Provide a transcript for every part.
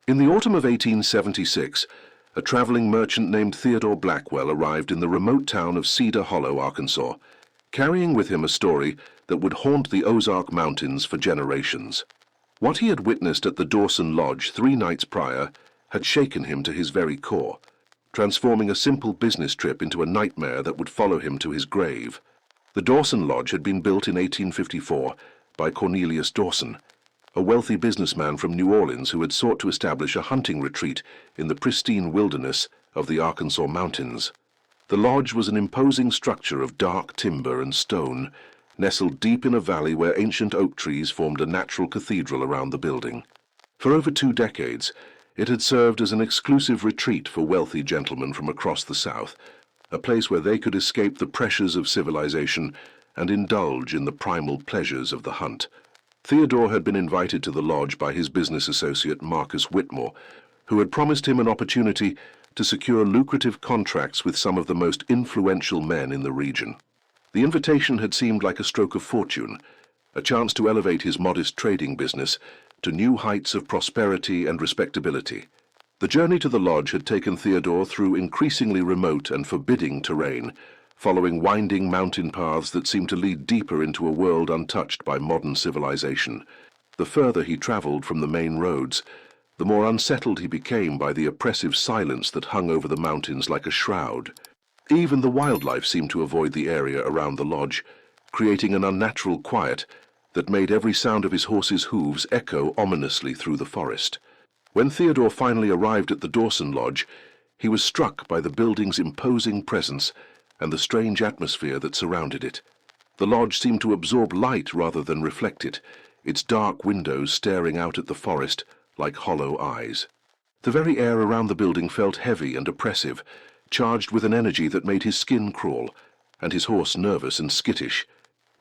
In the autumn of 1876, a traveling merchant named Theodore Blackwell arrived in the remote town of Cedar Hollow, Arkansas, carrying with him a story that would haunt the Ozark Mountains for generations. What he had witnessed at the Dawson Lodge 3 nights prior had shaken him to his very core, transforming a simple business trip into a nightmare that would follow him to his grave. The Dawson Lodge had been built in 1854 by Cornelius Dawson, a wealthy businessman from New Orleans who had sought to establish a hunting retreat in the pristine wilderness of the Arkansas mountains. The lodge was an imposing structure of dark timber and stone, nestled deep in a valley where ancient oak trees formed a natural cathedral around the building. For over 2 decades, it had served as an exclusive retreat for wealthy gentlemen from across the South, a place where they could escape the pressures of civilization and indulge in the primal pleasures of the hunt. Theodore had been invited to the lodge by his business associate Marcus Whitmore, who had promised him an opportunity to secure lucrative contracts with some of the most influential men in the region. The invitation had seemed like a stroke of fortune, a chance to elevate his modest trading business to new heights of prosperity and respectability. The journey to the lodge had taken Theodore through increasingly remote and forbidding terrain, following winding mountain paths that seemed to lead deeper into a world untouched by modern civilization. The further he traveled from the main roads, the more unsettled he became by the oppressive silence that hung over the mountains like a shroud. Even the wildlife seemed to avoid the area around the lodge, creating an unnatural quiet that made every sound of his horse's hooves echo ominously through the forest. When Theodore finally arrived at the Dorson Lodge, he was struck by the building's imposing presence and the strange atmosphere that surrounded it. The lodge seemed to absorb light rather than reflect it, its dark windows staring out at the forest like hollow eyes. The very air around the building felt heavy and oppressive, charged with an energy that made his skin crawl, and his horse nervous and skittish.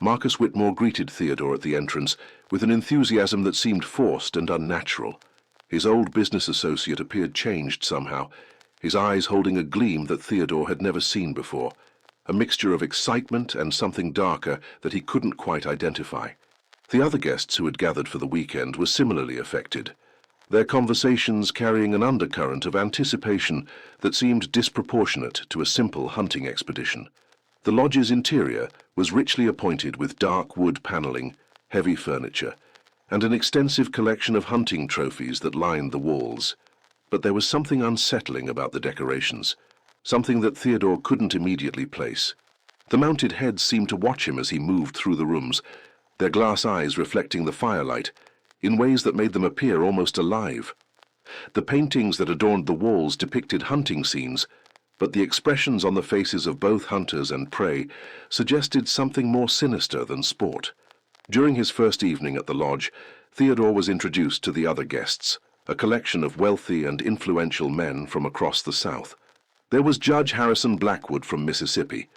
Marcus Whitmore greeted Theodore at the entrance with an enthusiasm that seemed forced and unnatural. His old business associate appeared changed somehow, his eyes holding a gleam that Theodore had never seen before, a mixture of excitement and something darker that he couldn't quite identify. The other guests who had gathered for the weekend were similarly affected, their conversations carrying an undercurrent of anticipation that seemed disproportionate to a simple hunting expedition. The lodge's interior was richly appointed with dark wood paneling, heavy furniture, and an extensive collection of hunting trophies that lined the walls. But there was something unsettling about the decorations, something that Theodore couldn't immediately place. The mounted heads seemed to watch him as he moved through the rooms, their glass eyes reflecting the firelight, in ways that made them appear almost alive. The paintings that adorned the walls depicted hunting scenes, but the expressions on the faces of both hunters and prey suggested something more sinister than sport. During his first evening at the lodge, Theodore was introduced to the other guests, a collection of wealthy and influential men from across the South. There was Judge Harrison Blackwood from Mississippi,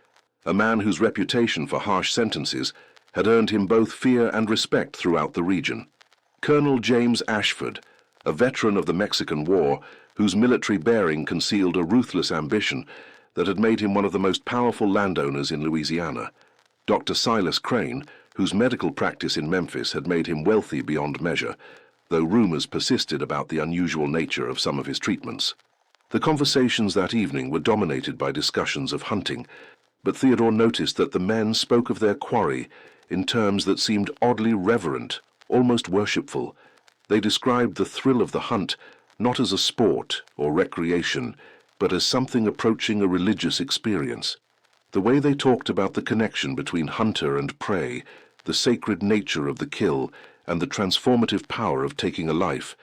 a man whose reputation for harsh sentences had earned him both fear and respect throughout the region. Colonel James Ashford, a veteran of the Mexican War, whose military bearing concealed a ruthless ambition that had made him one of the most powerful landowners in Louisiana. Dr. Silas Crane, whose medical practice in Memphis had made him wealthy beyond measure, though rumors persisted about the unusual nature of some of his treatments. The conversations that evening were dominated by discussions of hunting, but Theodore noticed that the men spoke of their quarry in terms that seemed oddly reverent, almost worshipful. They described the thrill of the hunt not as a sport or recreation, but as something approaching a religious experience. The way they talked about the connection between hunter and prey, the sacred nature of the kill, and the transformative power of taking a life,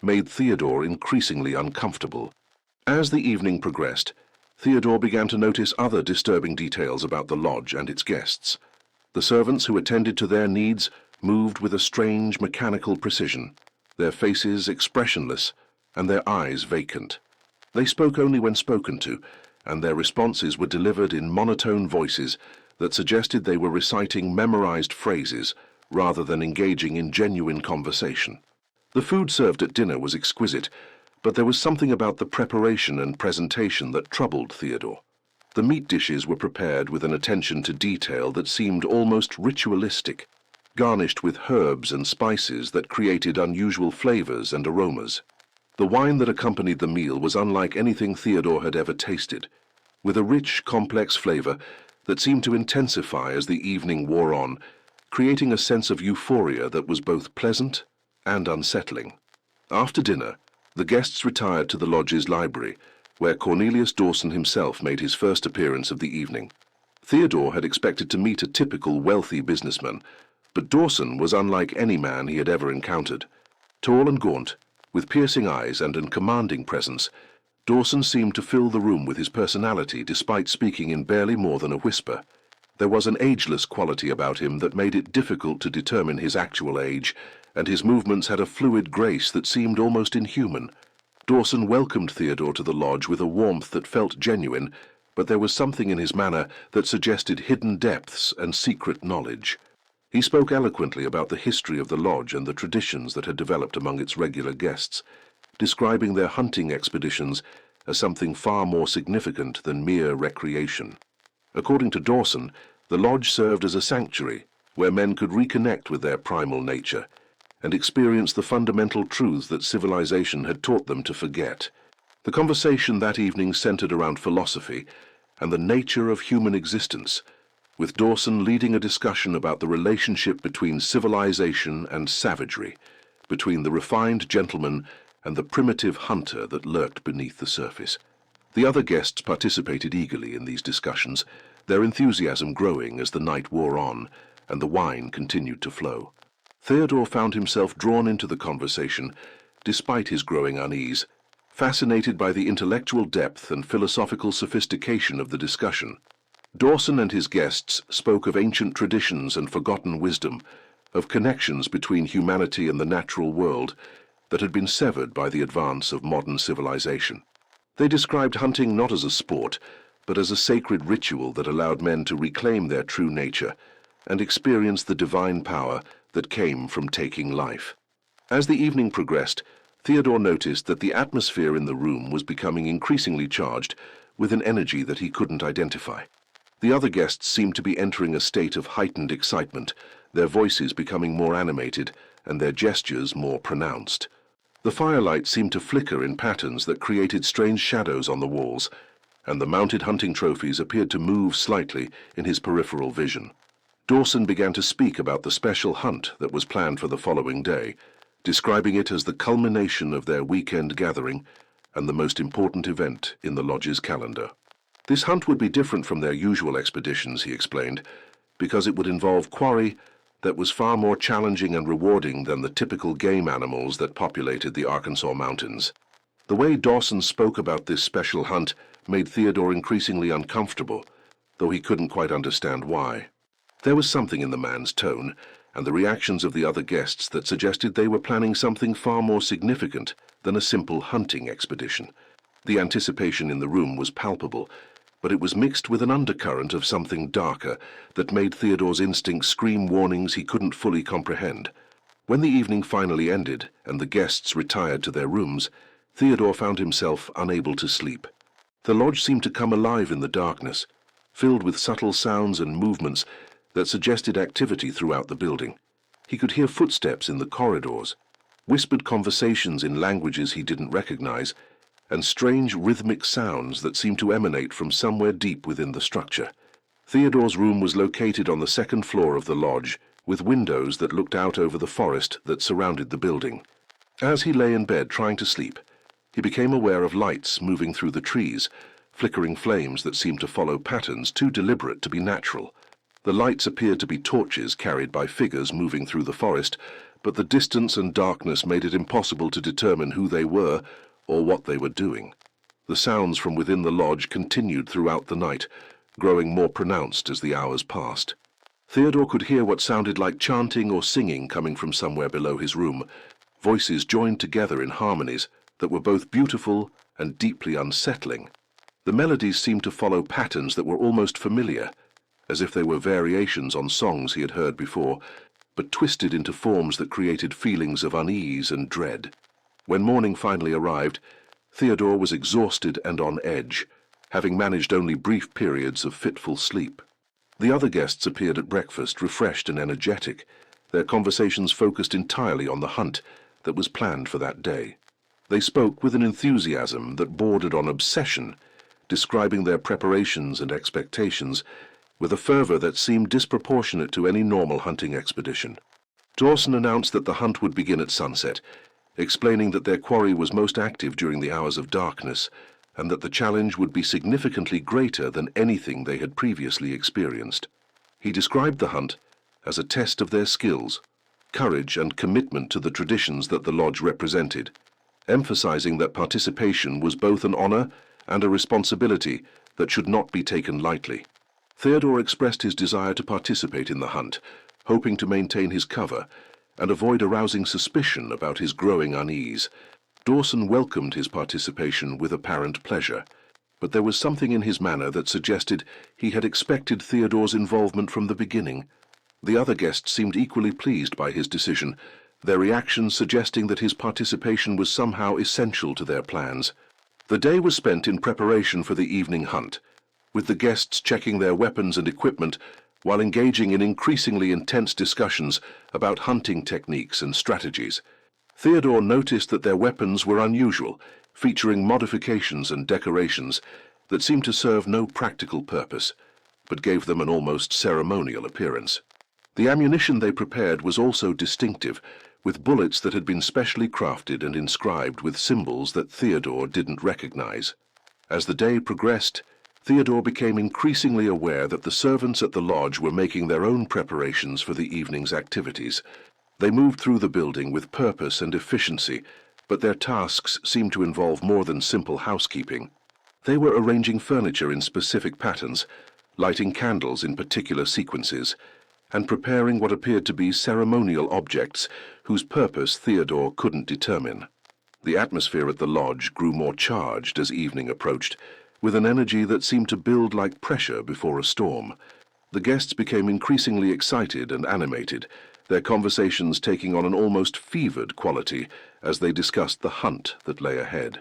made Theodore increasingly uncomfortable. As the evening progressed, Theodore began to notice other disturbing details about the lodge and its guests. The servants who attended to their needs moved with a strange mechanical precision, their faces expressionless and their eyes vacant. They spoke only when spoken to, and their responses were delivered in monotone voices that suggested they were reciting memorized phrases rather than engaging in genuine conversation. The food served at dinner was exquisite, but there was something about the preparation and presentation that troubled Theodore. The meat dishes were prepared with an attention to detail that seemed almost ritualistic, garnished with herbs and spices that created unusual flavors and aromas. The wine that accompanied the meal was unlike anything Theodore had ever tasted, with a rich, complex flavor that seemed to intensify as the evening wore on, creating a sense of euphoria that was both pleasant and unsettling. After dinner, the guests retired to the lodge's library, where Cornelius Dawson himself made his first appearance of the evening. Theodore had expected to meet a typical wealthy businessman, but Dawson was unlike any man he had ever encountered. Tall and gaunt, with piercing eyes and a commanding presence, Dawson seemed to fill the room with his personality despite speaking in barely more than a whisper. There was an ageless quality about him that made it difficult to determine his actual age, and his movements had a fluid grace that seemed almost inhuman. Dawson welcomed Theodore to the lodge with a warmth that felt genuine, but there was something in his manner that suggested hidden depths and secret knowledge. He spoke eloquently about the history of the lodge and the traditions that had developed among its regular guests, describing their hunting expeditions as something far more significant than mere recreation. According to Dawson, the lodge served as a sanctuary where men could reconnect with their primal nature and experience the fundamental truths that civilization had taught them to forget. The conversation that evening centered around philosophy and the nature of human existence, with Dawson leading a discussion about the relationship between civilization and savagery, between the refined gentleman and the primitive hunter that lurked beneath the surface. The other guests participated eagerly in these discussions, their enthusiasm growing as the night wore on and the wine continued to flow. Theodore found himself drawn into the conversation despite his growing unease, fascinated by the intellectual depth and philosophical sophistication of the discussion. Dawson and his guests spoke of ancient traditions and forgotten wisdom, of connections between humanity and the natural world that had been severed by the advance of modern civilization. They described hunting not as a sport, but as a sacred ritual that allowed men to reclaim their true nature and experience the divine power that came from taking life. As the evening progressed, Theodore noticed that the atmosphere in the room was becoming increasingly charged with an energy that he couldn't identify. The other guests seemed to be entering a state of heightened excitement, their voices becoming more animated and their gestures more pronounced. The firelight seemed to flicker in patterns that created strange shadows on the walls, and the mounted hunting trophies appeared to move slightly in his peripheral vision. Dawson began to speak about the special hunt that was planned for the following day, describing it as the culmination of their weekend gathering and the most important event in the lodge's calendar. This hunt would be different from their usual expeditions, he explained, because it would involve quarry that was far more challenging and rewarding than the typical game animals that populated the Arkansas mountains. The way Dawson spoke about this special hunt made Theodore increasingly uncomfortable, though he couldn't quite understand why. There was something in the man's tone and the reactions of the other guests that suggested they were planning something far more significant than a simple hunting expedition. The anticipation in the room was palpable, but it was mixed with an undercurrent of something darker that made Theodore's instincts scream warnings he couldn't fully comprehend. When the evening finally ended and the guests retired to their rooms, Theodore found himself unable to sleep. The lodge seemed to come alive in the darkness, filled with subtle sounds and movements that suggested activity throughout the building. He could hear footsteps in the corridors, whispered conversations in languages he didn't recognize, and strange rhythmic sounds that seemed to emanate from somewhere deep within the structure. Theodore's room was located on the second floor of the lodge, with windows that looked out over the forest that surrounded the building. As he lay in bed trying to sleep, he became aware of lights moving through the trees, flickering flames that seemed to follow patterns too deliberate to be natural. The lights appeared to be torches carried by figures moving through the forest, but the distance and darkness made it impossible to determine who they were or what they were doing. The sounds from within the lodge continued throughout the night, growing more pronounced as the hours passed. Theodore could hear what sounded like chanting or singing coming from somewhere below his room, voices joined together in harmonies that were both beautiful and deeply unsettling. The melodies seemed to follow patterns that were almost familiar, as if they were variations on songs he had heard before, but twisted into forms that created feelings of unease and dread. When morning finally arrived, Theodore was exhausted and on edge, having managed only brief periods of fitful sleep. The other guests appeared at breakfast, refreshed and energetic, their conversations focused entirely on the hunt that was planned for that day. They spoke with an enthusiasm that bordered on obsession, describing their preparations and expectations with a fervor that seemed disproportionate to any normal hunting expedition. Dawson announced that the hunt would begin at sunset, explaining that their quarry was most active during the hours of darkness, and that the challenge would be significantly greater than anything they had previously experienced. He described the hunt as a test of their skills, courage, and commitment to the traditions that the lodge represented, emphasizing that participation was both an honor and a responsibility that should not be taken lightly. Theodore expressed his desire to participate in the hunt, hoping to maintain his cover and avoid arousing suspicion about his growing unease. Dorson welcomed his participation with apparent pleasure, but there was something in his manner that suggested he had expected Theodore's involvement from the beginning. The other guests seemed equally pleased by his decision, their reactions suggesting that his participation was somehow essential to their plans. The day was spent in preparation for the evening hunt, with the guests checking their weapons and equipment while engaging in increasingly intense discussions about hunting techniques and strategies. Theodore noticed that their weapons were unusual, featuring modifications and decorations that seemed to serve no practical purpose, but gave them an almost ceremonial appearance. The ammunition they prepared was also distinctive, with bullets that had been specially crafted and inscribed with symbols that Theodore didn't recognize. As the day progressed, Theodore became increasingly aware that the servants at the lodge were making their own preparations for the evening's activities. They moved through the building with purpose and efficiency, but their tasks seemed to involve more than simple housekeeping. They were arranging furniture in specific patterns, lighting candles in particular sequences, and preparing what appeared to be ceremonial objects whose purpose Theodore couldn't determine. The atmosphere at the lodge grew more charged as evening approached, with an energy that seemed to build like pressure before a storm. The guests became increasingly excited and animated, their conversations taking on an almost fevered quality as they discussed the hunt that lay ahead.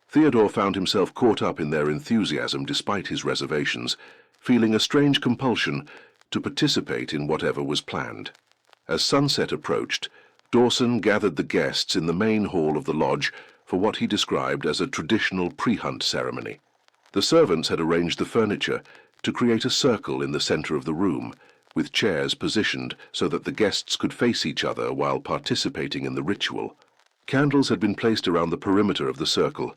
Theodore found himself caught up in their enthusiasm despite his reservations, feeling a strange compulsion to participate in whatever was planned. As sunset approached, Dawson gathered the guests in the main hall of the lodge for what he described as a traditional pre-hunt ceremony. The servants had arranged the furniture to create a circle in the center of the room, with chairs positioned so that the guests could face each other while participating in the ritual. Candles had been placed around the perimeter of the circle,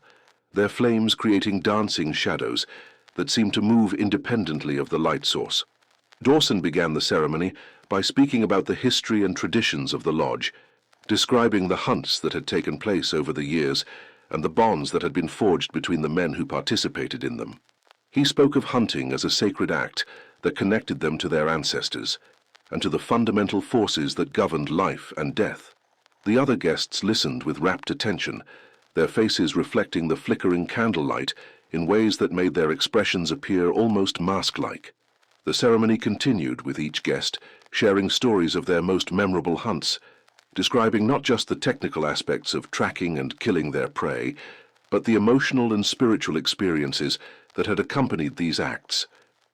their flames creating dancing shadows that seemed to move independently of the light source. Dawson began the ceremony by speaking about the history and traditions of the lodge, describing the hunts that had taken place over the years and the bonds that had been forged between the men who participated in them. He spoke of hunting as a sacred act that connected them to their ancestors and to the fundamental forces that governed life and death. The other guests listened with rapt attention, their faces reflecting the flickering candlelight in ways that made their expressions appear almost mask-like. The ceremony continued with each guest sharing stories of their most memorable hunts, describing not just the technical aspects of tracking and killing their prey, but the emotional and spiritual experiences that had accompanied these acts.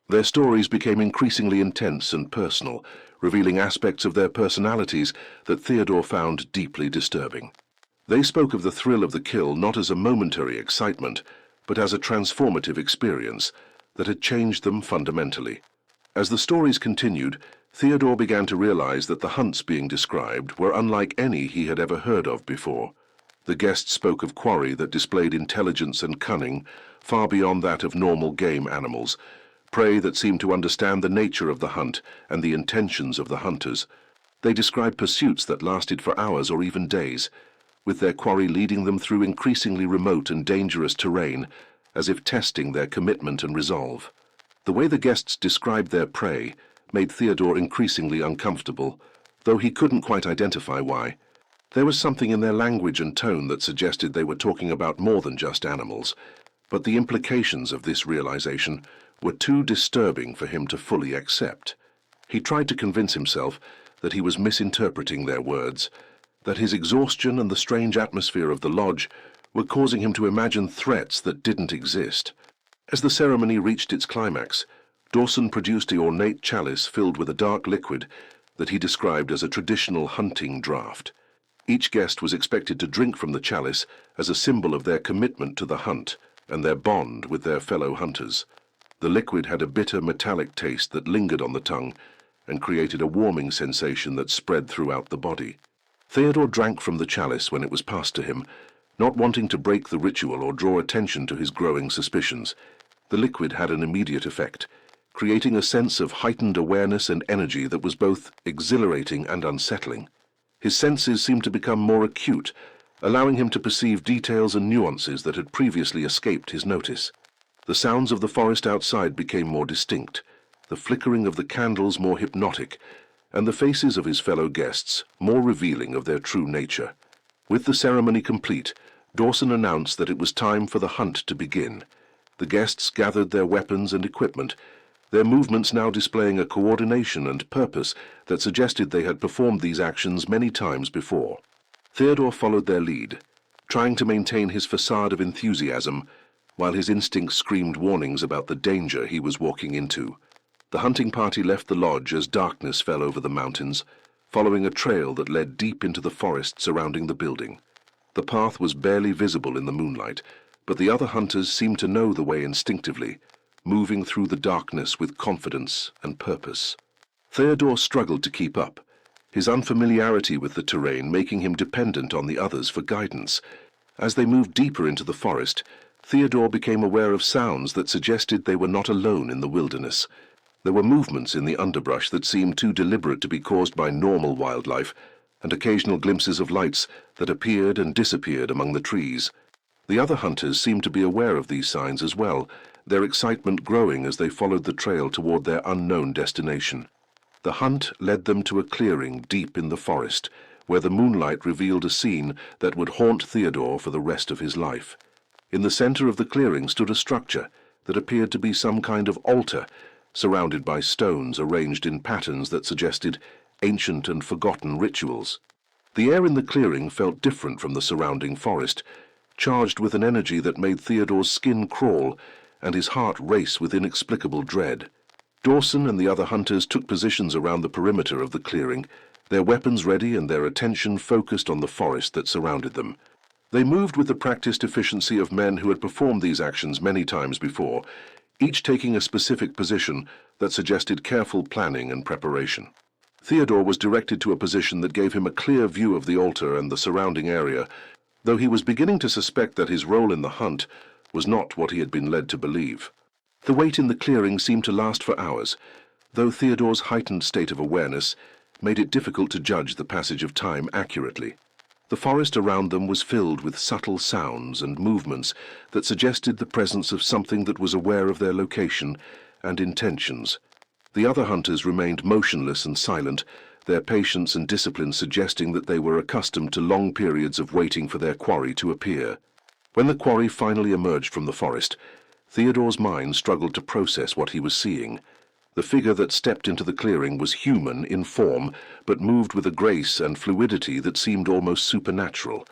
Their stories became increasingly intense and personal, revealing aspects of their personalities that Theodore found deeply disturbing. They spoke of the thrill of the kill not as a momentary excitement, but as a transformative experience that had changed them fundamentally. As the stories continued, Theodore began to realize that the hunts being described were unlike any he had ever heard of before. The guests spoke of quarry that displayed intelligence and cunning far beyond that of normal game animals, prey that seemed to understand the nature of the hunt and the intentions of the hunters. They described pursuits that lasted for hours or even days, with their quarry leading them through increasingly remote and dangerous terrain, as if testing their commitment and resolve. The way the guests described their prey made Theodore increasingly uncomfortable, though he couldn't quite identify why. There was something in their language and tone that suggested they were talking about more than just animals, but the implications of this realization were too disturbing for him to fully accept. He tried to convince himself that he was misinterpreting their words, that his exhaustion and the strange atmosphere of the lodge were causing him to imagine threats that didn't exist. As the ceremony reached its climax, Dawson produced the ornate chalice filled with a dark liquid that he described as a traditional hunting draught. Each guest was expected to drink from the chalice as a symbol of their commitment to the hunt and their bond with their fellow hunters. The liquid had a bitter metallic taste that lingered on the tongue and created a warming sensation that spread throughout the body. Theodore drank from the chalice when it was passed to him, not wanting to break the ritual or draw attention to his growing suspicions. The liquid had an immediate effect, creating a sense of heightened awareness and energy that was both exhilarating and unsettling. His senses seemed to become more acute, allowing him to perceive details and nuances that had previously escaped his notice. The sounds of the forest outside became more distinct, the flickering of the candles more hypnotic, and the faces of his fellow guests more revealing of their true nature. With the ceremony complete, Dawson announced that it was time for the hunt to begin. The guests gathered their weapons and equipment, their movements now displaying a coordination and purpose that suggested they had performed these actions many times before. Theodore followed their lead, trying to maintain his facade of enthusiasm, while his instincts screamed warnings about the danger he was walking into. The hunting party left the lodge as darkness fell over the mountains, following a trail that led deep into the forest surrounding the building. The path was barely visible in the moonlight, but the other hunters seemed to know the way instinctively, moving through the darkness with confidence and purpose. Theodore struggled to keep up, his unfamiliarity with the terrain making him dependent on the others for guidance. As they moved deeper into the forest, Theodore became aware of sounds that suggested they were not alone in the wilderness. There were movements in the underbrush that seemed too deliberate to be caused by normal wildlife, and occasional glimpses of lights that appeared and disappeared among the trees. The other hunters seemed to be aware of these signs as well, their excitement growing as they followed the trail toward their unknown destination. The hunt led them to a clearing deep in the forest, where the moonlight revealed a scene that would haunt Theodore for the rest of his life. In the center of the clearing stood a structure that appeared to be some kind of altar, surrounded by stones arranged in patterns that suggested ancient and forgotten rituals. The air in the clearing felt different from the surrounding forest, charged with an energy that made Theodore's skin crawl and his heart race with inexplicable dread. Dorson and the other hunters took positions around the perimeter of the clearing, their weapons ready and their attention focused on the forest that surrounded them. They moved with the practiced efficiency of men who had performed these actions many times before, each taking a specific position that suggested careful planning and preparation. Theodore was directed to a position that gave him a clear view of the altar and the surrounding area, though he was beginning to suspect that his role in the hunt was not what he had been led to believe. The wait in the clearing seemed to last for hours, though Theodore's heightened state of awareness made it difficult to judge the passage of time accurately. The forest around them was filled with subtle sounds and movements that suggested the presence of something that was aware of their location and intentions. The other hunters remained motionless and silent, their patience and discipline suggesting that they were accustomed to long periods of waiting for their quarry to appear. When the quarry finally emerged from the forest, Theodore's mind struggled to process what he was seeing. The figure that stepped into the clearing was human in form, but moved with a grace and fluidity that seemed almost supernatural.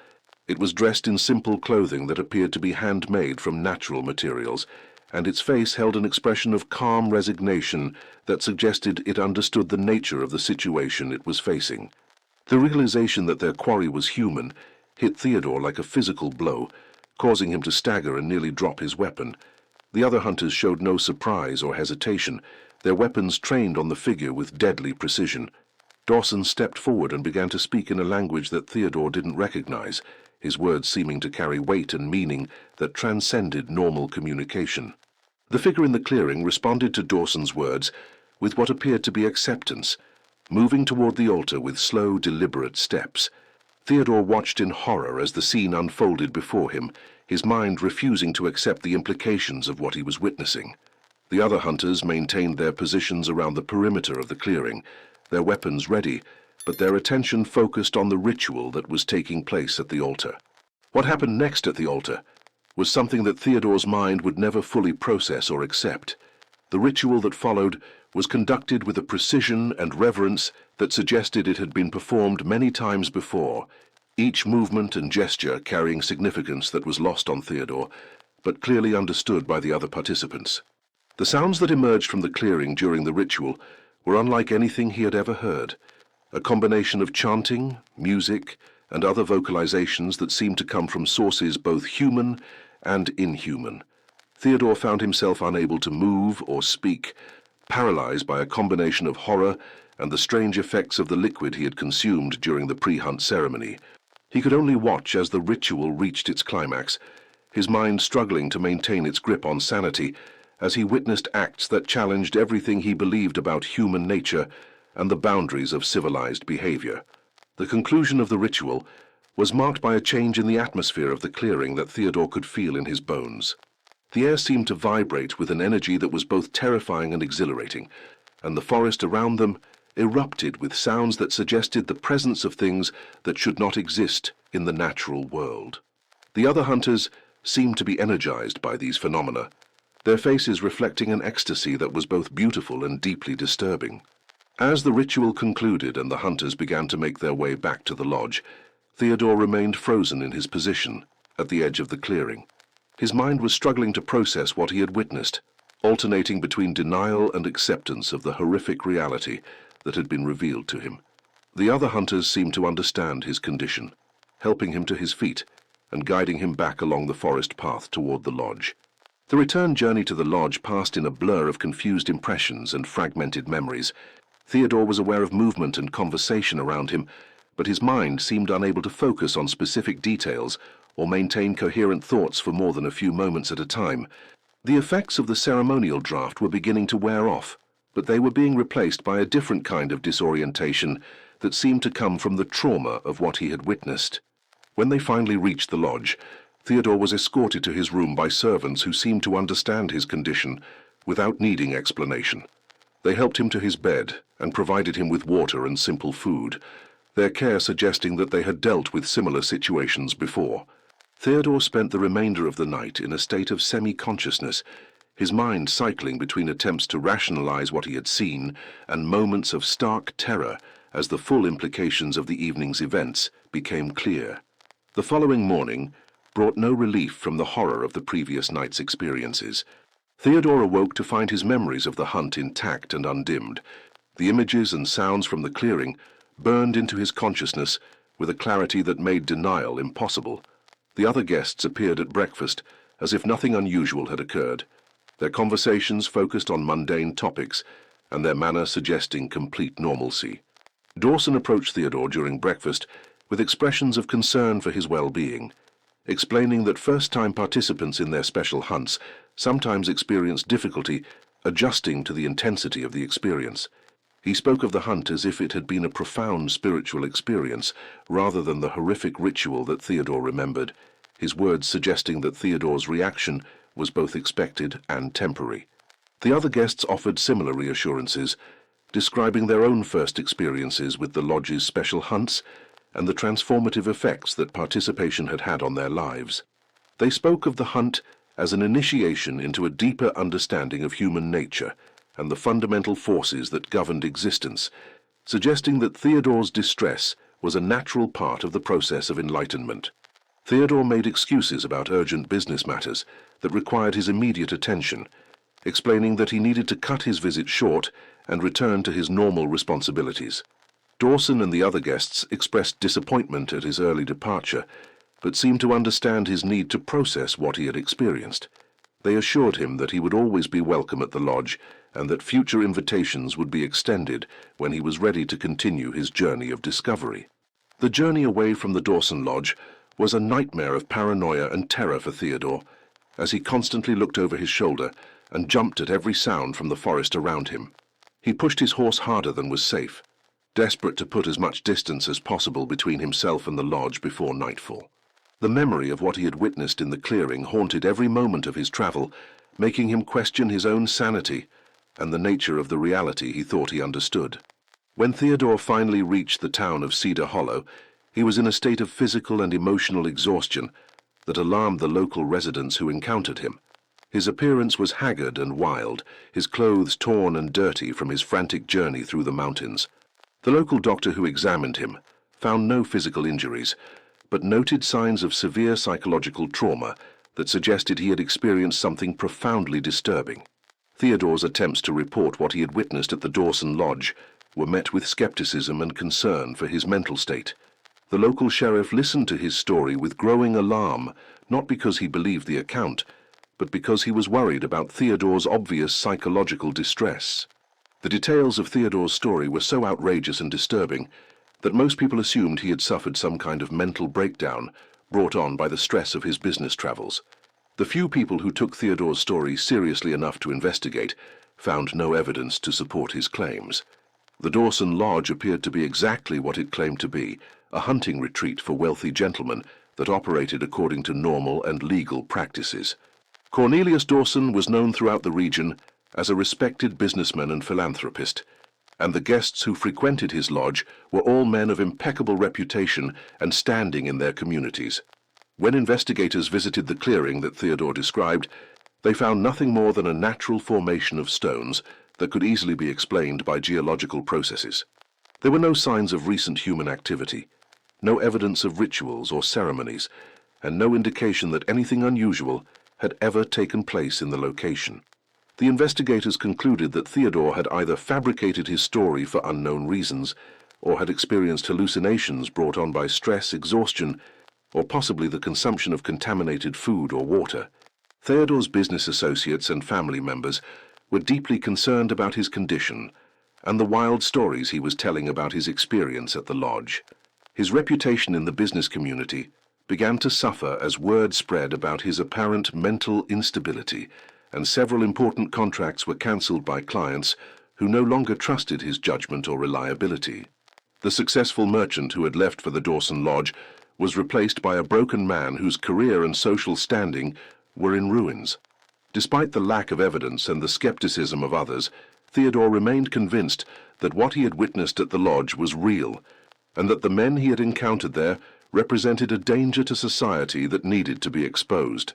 It was dressed in simple clothing that appeared to be handmade from natural materials, and its face held an expression of calm resignation that suggested it understood the nature of the situation it was facing. The realization that their quarry was human hit Theodore like a physical blow, causing him to stagger and nearly drop his weapon. The other hunters showed no surprise or hesitation, their weapons trained on the figure with deadly precision. Dawson stepped forward and began to speak in a language that Theodore didn't recognize, his words seeming to carry weight and meaning that transcended normal communication. The figure in the clearing responded to Dawson's words with what appeared to be acceptance, moving toward the altar with slow, deliberate steps. Theodore watched in horror as the scene unfolded before him, his mind refusing to accept the implications of what he was witnessing. The other hunters maintained their positions around the perimeter of the clearing, their weapons ready, but their attention focused on the ritual that was taking place at the altar. What happened next at the altar was something that Theodore's mind would never fully process or accept. The ritual that followed was conducted with a precision and reverence that suggested it had been performed many times before, each movement and gesture carrying significance that was lost on Theodore, but clearly understood by the other participants. The sounds that emerged from the clearing during the ritual were unlike anything he had ever heard, a combination of chanting, music, and other vocalizations that seemed to come from sources both human and inhuman. Theodore found himself unable to move or speak, paralyzed by a combination of horror and the strange effects of the liquid he had consumed during the prehunt ceremony. He could only watch as the ritual reached its climax, his mind struggling to maintain its grip on sanity as he witnessed acts that challenged everything he believed about human nature and the boundaries of civilized behavior. The conclusion of the ritual was marked by a change in the atmosphere of the clearing that Theodore could feel in his bones. The air seemed to vibrate with an energy that was both terrifying and exhilarating, and the forest around them erupted with sounds that suggested the presence of things that should not exist in the natural world. The other hunters seemed to be energized by these phenomena, their faces reflecting an ecstasy that was both beautiful and deeply disturbing. As the ritual concluded and the hunters began to make their way back to the lodge, Theodore remained frozen in his position at the edge of the clearing. His mind was struggling to process what he had witnessed, alternating between denial and acceptance of the horrific reality that had been revealed to him. The other hunters seemed to understand his condition, helping him to his feet and guiding him back along the forest path toward the lodge. The return journey to the lodge passed in a blur of confused impressions and fragmented memories. Theodore was aware of movement and conversation around him, but his mind seemed unable to focus on specific details or maintain coherent thoughts for more than a few moments at a time. The effects of the ceremonial draft were beginning to wear off, but they were being replaced by a different kind of disorientation that seemed to come from the trauma of what he had witnessed. When they finally reached the lodge, Theodore was escorted to his room by servants who seemed to understand his condition without needing explanation. They helped him to his bed and provided him with water and simple food, their care suggesting that they had dealt with similar situations before. Theodore spent the remainder of the night in a state of semi-consciousness, his mind cycling between attempts to rationalize what he had seen and moments of stark terror as the full implications of the evening's events became clear. The following morning brought no relief from the horror of the previous night's experiences. Theodore awoke to find his memories of the hunt intact and undimmed. The images and sounds from the clearing burned into his consciousness with a clarity that made denial impossible. The other guests appeared at breakfast as if nothing unusual had occurred, their conversations focused on mundane topics and their manner suggesting complete normalcy. Dawson approached Theodore during breakfast with expressions of concern for his well-being, explaining that first-time participants in their special hunts sometimes experience difficulty adjusting to the intensity of the experience. He spoke of the hunt as if it had been a profound spiritual experience rather than the horrific ritual that Theodore remembered, his words suggesting that Theodore's reaction was both expected and temporary. The other guests offered similar reassurances, describing their own first experiences with the lodge's special hunts and the transformative effects that participation had had on their lives. They spoke of the hunt as an initiation into a deeper understanding of human nature and the fundamental forces that governed existence, suggesting that Theodore's distress was a natural part of the process of enlightenment. Theodore made excuses about urgent business matters that required his immediate attention, explaining that he needed to cut his visit short and return to his normal responsibilities. Dorson and the other guests expressed disappointment at his early departure, but seemed to understand his need to process what he had experienced. They assured him that he would always be welcome at the lodge and that future invitations would be extended when he was ready to continue his journey of discovery. The journey away from the Dawson lodge was a nightmare of paranoia and terror for Theodore, as he constantly looked over his shoulder and jumped at every sound from the forest around him. He pushed his horse harder than was safe, desperate to put as much distance as possible between himself and the lodge before nightfall. The memory of what he had witnessed in the clearing haunted every moment of his travel, making him question his own sanity and the nature of the reality he thought he understood. When Theodore finally reached the town of Cedar Hollow, he was in a state of physical and emotional exhaustion that alarmed the local residents who encountered him. His appearance was haggard and wild, his clothes torn and dirty from his frantic journey through the mountains. The local doctor who examined him found no physical injuries, but noted signs of severe psychological trauma that suggested he had experienced something profoundly disturbing. Theodore's attempts to report what he had witnessed at the Dawson Lodge were met with skepticism and concern for his mental state. The local sheriff listened to his story with growing alarm, not because he believed the account, but because he was worried about Theodore's obvious psychological distress. The details of Theodore's story were so outrageous and disturbing that most people assumed he had suffered some kind of mental breakdown brought on by the stress of his business travels. The few people who took Theodore's story seriously enough to investigate found no evidence to support his claims. The Dawson Lodge appeared to be exactly what it claimed to be, a hunting retreat for wealthy gentlemen that operated according to normal and legal practices. Cornelius Dawson was known throughout the region as a respected businessman and philanthropist, and the guests who frequented his lodge were all men of impeccable reputation and standing in their communities. When investigators visited the clearing that Theodore described, they found nothing more than a natural formation of stones that could easily be explained by geological processes. There were no signs of recent human activity, no evidence of rituals or ceremonies, and no indication that anything unusual had ever taken place in the location. The investigators concluded that Theodore had either fabricated his story for unknown reasons, or had experienced hallucinations brought on by stress, exhaustion, or possibly the consumption of contaminated food or water. Theodore's business associates and family members were deeply concerned about his condition and the wild stories he was telling about his experience at the lodge. His reputation in the business community began to suffer as word spread about his apparent mental instability, and several important contracts were cancelled by clients who no longer trusted his judgment or reliability. The successful merchant who had left for the Dawson Lodge was replaced by a broken man whose career and social standing were in ruins. Despite the lack of evidence and the skepticism of others, Theodore remained convinced that what he had witnessed at the lodge was real, and that the men he had encountered there represented a danger to society that needed to be exposed.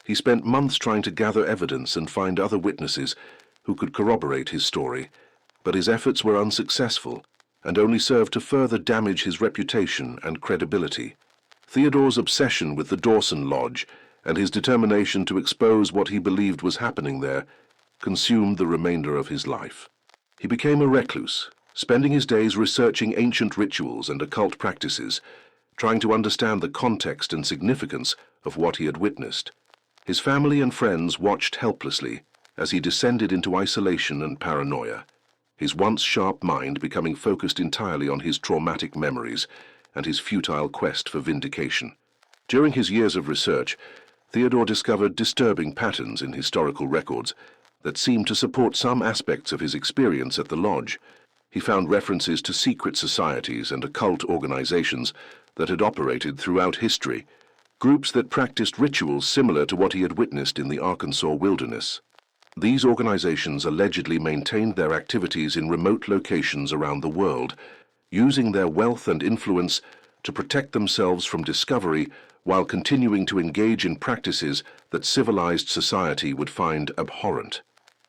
He spent months trying to gather evidence and find other witnesses who could corroborate his story, but his efforts were unsuccessful and only served to further damage his reputation and credibility. Theodore's obsession with the Dorson Lodge and his determination to expose what he believed was happening there consumed the remainder of his life. He became a recluse, spending his days researching ancient rituals and occult practices, trying to understand the context and significance of what he had witnessed. His family and friends watched helplessly as he descended into isolation and paranoia, his once sharp mind becoming focused entirely on his traumatic memories and his futile quest for vindication. During his years of research, Theodore discovered disturbing patterns in historical records that seemed to support some aspects of his experience at the lodge. He found references to secret societies and occult organizations that had operated throughout history, groups that practiced rituals similar to what he had witnessed in the Arkansas wilderness. These organizations allegedly maintained their activities in remote locations around the world, using their wealth and influence to protect themselves from discovery while continuing to engage in practices that civilized society would find abhorrent.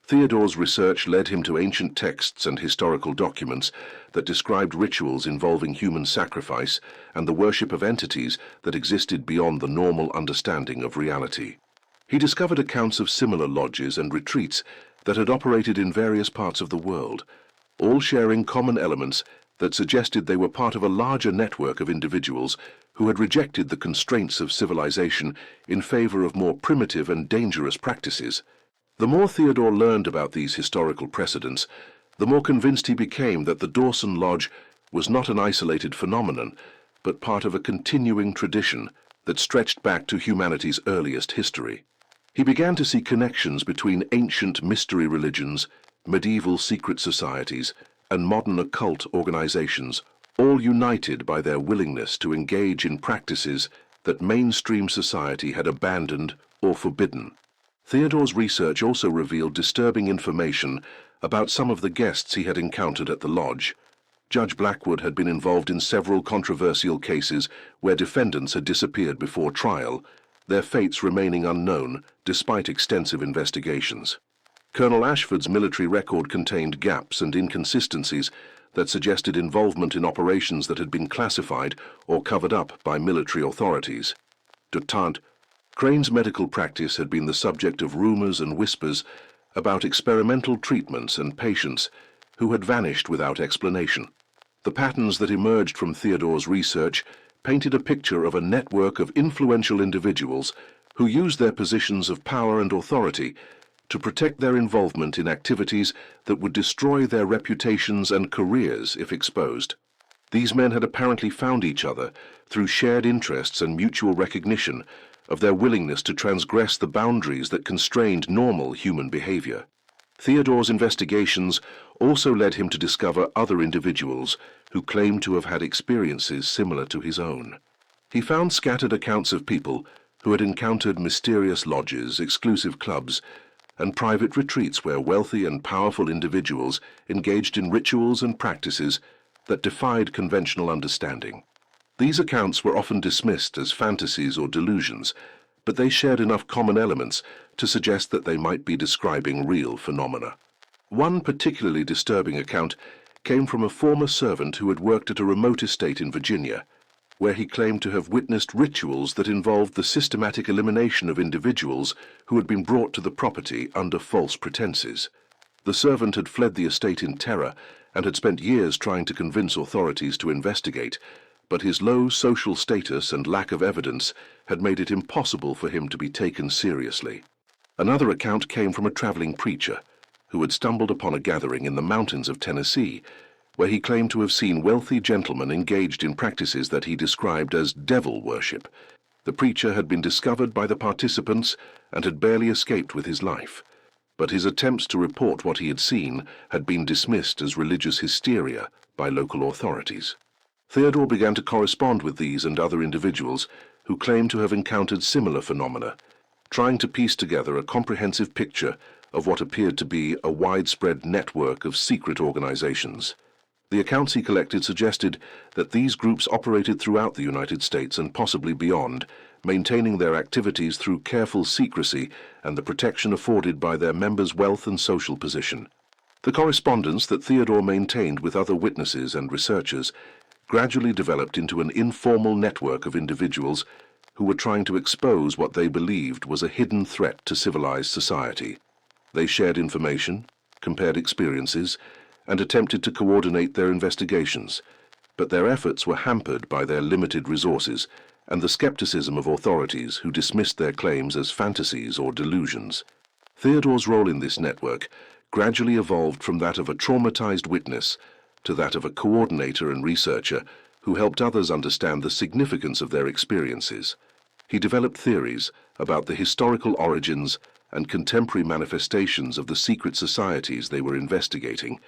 Theodore's research led him to ancient texts and historical documents that described rituals involving human sacrifice and the worship of entities that existed beyond the normal understanding of reality. He discovered accounts of similar lodges and retreats that had operated in various parts of the world, all sharing common elements that suggested they were part of a larger network of individuals who had rejected the constraints of civilization in favor of more primitive and dangerous practices. The more Theodore learned about these historical precedents, the more convinced he became that the Dawson Lodge was not an isolated phenomenon, but part of a continuing tradition that stretched back to humanity's earliest history. He began to see connections between ancient mystery religions, medieval secret societies, and modern occult organizations, all united by their willingness to engage in practices that mainstream society had abandoned or forbidden. Theodore's research also revealed disturbing information about some of the guests he had encountered at the lodge. Judge Blackwood had been involved in several controversial cases where defendants had disappeared before trial, their fates remaining unknown despite extensive investigations. Colonel Ashford's military record contained gaps and inconsistencies that suggested involvement in operations that had been classified or covered up by military authorities. Crane's medical practice had been the subject of rumors and whispers about experimental treatments and patients who had vanished without explanation. The patterns that emerged from Theodore's research painted a picture of a network of influential individuals who used their positions of power and authority to protect their involvement in activities that would destroy their reputations and careers if exposed. These men had apparently found each other through shared interests and mutual recognition of their willingness to transgress the boundaries that constrained normal human behavior. Theodore's investigations also led him to discover other individuals who claimed to have had experiences similar to his own. He found scattered accounts of people who had encountered mysterious lodges, exclusive clubs, and private retreats where wealthy and powerful individuals engaged in rituals and practices that defied conventional understanding. These accounts were often dismissed as fantasies or delusions, but they shared enough common elements to suggest that they might be describing real phenomena. One particularly disturbing account came from a former servant who had worked at a remote estate in Virginia, where he claimed to have witnessed rituals that involved the systematic elimination of individuals who had been brought to the property under false pretenses. The servant had fled the estate in terror and had spent years trying to convince authorities to investigate, but his low social status and lack of evidence had made it impossible for him to be taken seriously. Another account came from a traveling preacher who had stumbled upon a gathering in the mountains of Tennessee, where he claimed to have seen wealthy gentlemen engaged in practices that he described as devil worship. The preacher had been discovered by the participants and had barely escaped with his life, but his attempts to report what he had seen had been dismissed as religious hysteria by local authorities. Theodore began to correspond with these and other individuals who claimed to have encountered similar phenomena, trying to piece together a comprehensive picture of what appeared to be a widespread network of secret organizations. The accounts he collected suggested that these groups operated throughout the United States and possibly beyond, maintaining their activities through careful secrecy and the protection afforded by their members' wealth and social position. The correspondence that Theodore maintained with other witnesses and researchers gradually developed into an informal network of individuals who were trying to expose what they believed was a hidden threat to civilized society. They shared information, compared experiences, and attempted to coordinate their investigations, but their efforts were hampered by their limited resources and the skepticism of authorities who dismissed their claims as fantasies or delusions. Theodore's role in this network gradually evolved from that of a traumatized witness to that of a coordinator and researcher who helped others understand the significance of their experiences. He developed theories about the historical origins and contemporary manifestations of the secret societies they were investigating,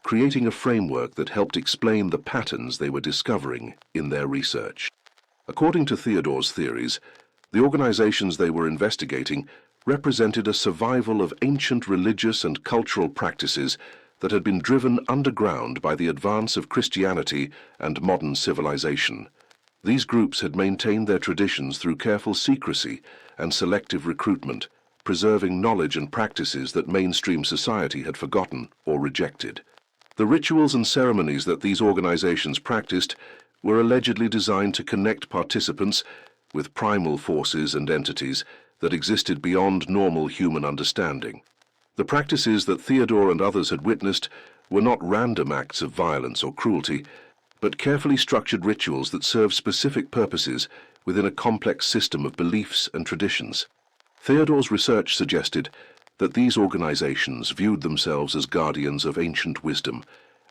creating a framework that helped explain the patterns they were discovering in their research. According to Theodore's theories, the organizations they were investigating represented a survival of ancient religious and cultural practices that had been driven underground by the advance of Christianity and modern civilization. These groups had maintained their traditions through careful secrecy and selective recruitment, preserving knowledge and practices that mainstream society had forgotten or rejected. The rituals and ceremonies that these organizations practiced were allegedly designed to connect participants with primal forces and entities that existed beyond normal human understanding. The practices that Theodore and others had witnessed were not random acts of violence or cruelty, but carefully structured rituals that served specific purposes within a complex system of beliefs and traditions. Theodore's research suggested that these organizations viewed themselves as guardians of ancient wisdom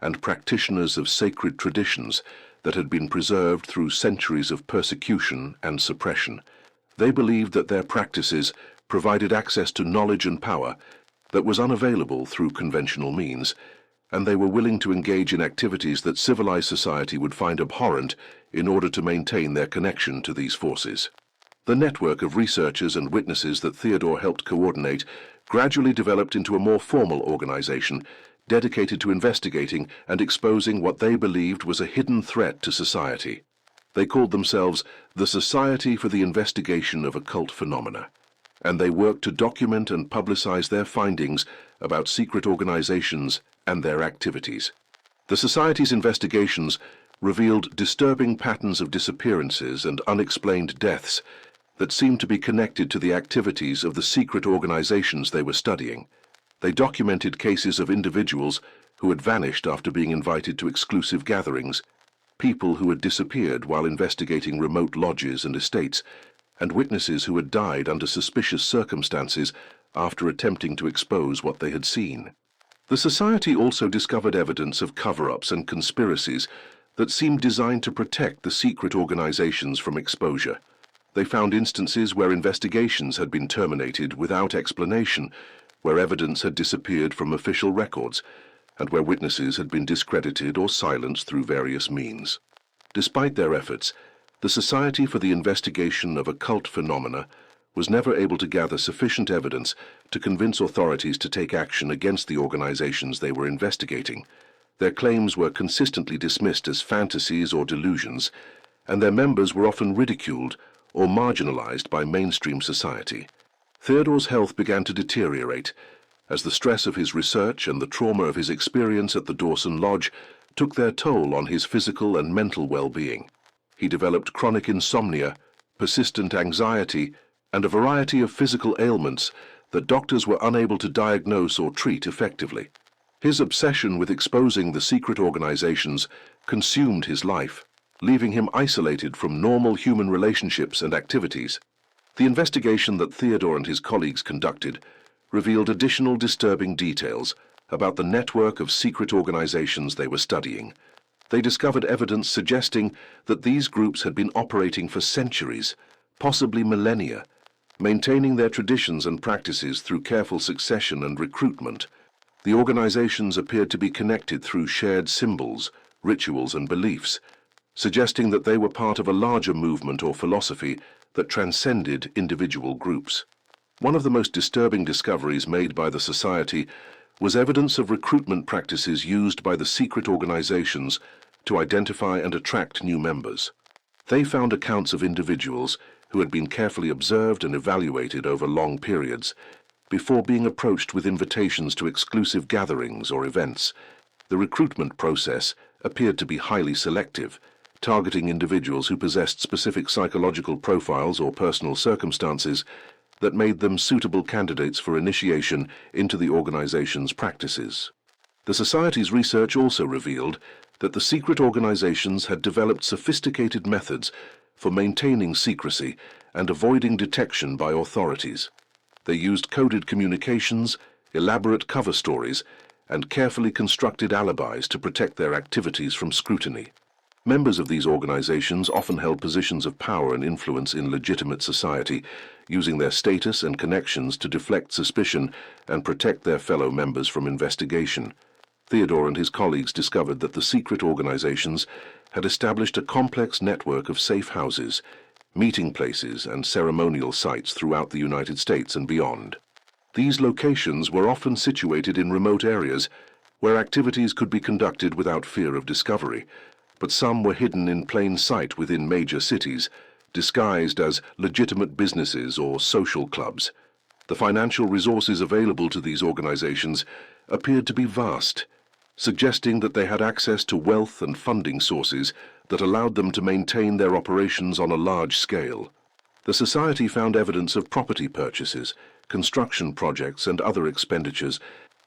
and practitioners of sacred traditions that had been preserved through centuries of persecution and suppression. They believed that their practices provided access to knowledge and power that was unavailable through conventional means, and they were willing to engage in activities that civilized society would find abhorrent in order to maintain their connection to these forces. The network of researchers and witnesses that Theodore helped coordinate gradually developed into a more formal organization dedicated to investigating and exposing what they believed was a hidden threat to society. They called themselves the Society for the Investigation of Occult Phenomena, and they worked to document and publicize their findings about secret organizations and their activities. The Society's investigations revealed disturbing patterns of disappearances and unexplained deaths that seemed to be connected to the activities of the secret organizations they were studying. They documented cases of individuals who had vanished after being invited to exclusive gatherings, people who had disappeared while investigating remote lodges and estates, and witnesses who had died under suspicious circumstances after attempting to expose what they had seen. The Society also discovered evidence of cover-ups and conspiracies that seemed designed to protect the secret organizations from exposure. They found instances where investigations had been terminated without explanation, where evidence had disappeared from official records, and where witnesses had been discredited or silenced through various means. Despite their efforts, the Society for the Investigation of Occult Phenomena was never able to gather sufficient evidence to convince authorities to take action against the organizations they were investigating. Their claims were consistently dismissed as fantasies or delusions, and their members were often ridiculed or marginalized by mainstream society. Theodore's health began to deteriorate as the stress of his research and the trauma of his experience at the Dawson Lodge took their toll on his physical and mental well-being. He developed chronic insomnia, persistent anxiety, and a variety of physical ailments that doctors were unable to diagnose or treat effectively. His obsession with exposing the secret organizations consumed his life, leaving him isolated from normal human relationships and activities. The investigation that Theodore and his colleagues conducted revealed additional disturbing details about the network of secret organizations they were studying. They discovered evidence suggesting that these groups had been operating for centuries, possibly millennia, maintaining their traditions and practices through careful succession and recruitment. The organizations appeared to be connected through shared symbols, rituals, and beliefs, suggesting that they were part of a larger movement or philosophy that transcended individual groups. One of the most disturbing discoveries made by the Society was evidence of recruitment practices used by the secret organizations to identify and attract new members. They found accounts of individuals who had been carefully observed and evaluated over long periods before being approached with invitations to exclusive gatherings or events. The recruitment process appeared to be highly selective, targeting individuals who possessed specific psychological profiles or personal circumstances that made them suitable candidates for initiation into the organization's practices. The Society's research also revealed that the secret organizations had developed sophisticated methods for maintaining secrecy and avoiding detection by authorities. They used coded communications, elaborate cover stories, and carefully constructed alibis to protect their activities from scrutiny. Members of these organizations often held positions of power and influence in legitimate society, using their status and connections to deflect suspicion and protect their fellow members from investigation. Theodore and his colleagues discovered that the secret organizations had established a complex network of safe houses, meeting places, and ceremonial sites throughout the United States and beyond. These locations were often situated in remote areas where activities could be conducted without fear of discovery, but some were hidden in plain sight within major cities, disguised as legitimate businesses or social clubs. The financial resources available to these organizations appeared to be vast, suggesting that they had access to wealth and funding sources that allowed them to maintain their operations on a large scale. The Society found evidence of property purchases, construction projects, and other expenditures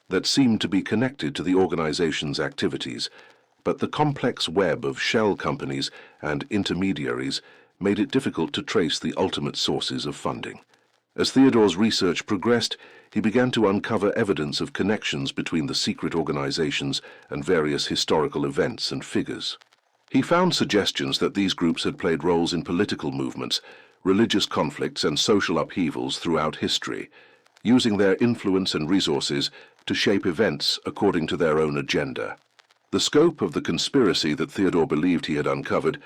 that seemed to be connected to the organization's activities, but the complex web of shell companies and intermediaries made it difficult to trace the ultimate sources of funding. As Theodore's research progressed, he began to uncover evidence of connections between the secret organizations and various historical events and figures. He found suggestions that these groups had played roles in political movements, religious conflicts, and social upheavals throughout history, using their influence and resources to shape events according to their own agenda. The scope of the conspiracy that Theodore believed he had uncovered